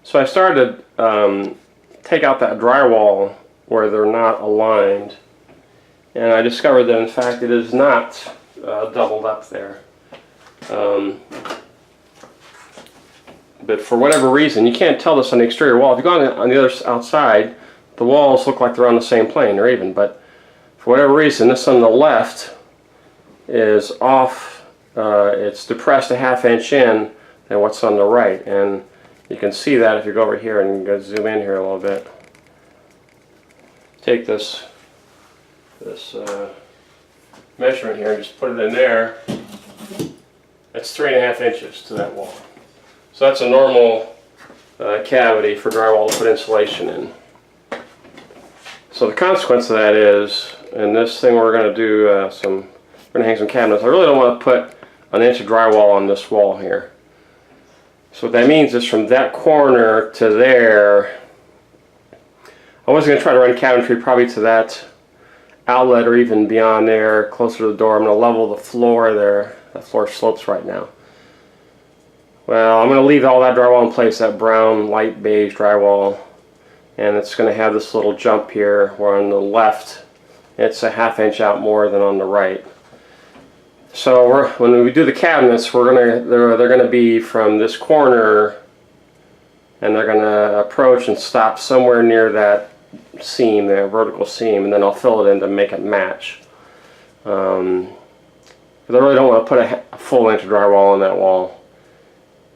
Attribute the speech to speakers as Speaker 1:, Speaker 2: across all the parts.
Speaker 1: So I started to take out that drywall where they're not aligned, and I discovered that in fact it is not doubled up there. But for whatever reason, you can't tell this on the exterior wall. If you go on the other outside, the walls look like they're on the same plane, they're even, but for whatever reason, this on the left is off. It's depressed a ½ inch in than what's on the right, and you can see that if you go over here and go zoom in here a little bit. Take this measurement here and just put it in there. It's 3½ inches to that wall. So that's a normal cavity for drywall to put insulation in. So the consequence of that is, in this thing we're going to do we're going to hang some cabinets. I really don't want to put an inch of drywall on this wall here. So what that means is from that corner to there, I was going to try to run cabinetry probably to that outlet or even beyond there, closer to the door. I'm going to level the floor there. That floor slopes right now. Well, I'm going to leave all that drywall in place, that brown light beige drywall, and it's going to have this little jump here where on the left it's a ½ inch out more than on the right. So when we do the cabinets, they're going to be from this corner, and they're going to approach and stop somewhere near that seam, that vertical seam, and then I'll fill it in to make it match. Because I really don't want to put a full inch of drywall on that wall,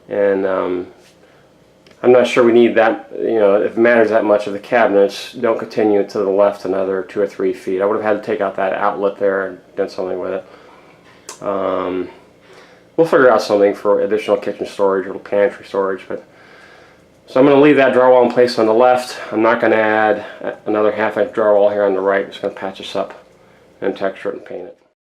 Speaker 1: and I'm not sure we need that. You know, if it matters that much of the cabinets, don't continue to the left another 2 or 3 feet. I would have had to take out that outlet there and done something with it. We'll figure out something for additional kitchen storage or pantry storage. But so I'm going to leave that drywall in place on the left. I'm not going to add another ½ inch drywall here on the right. I'm just going to patch this up and texture it and paint it.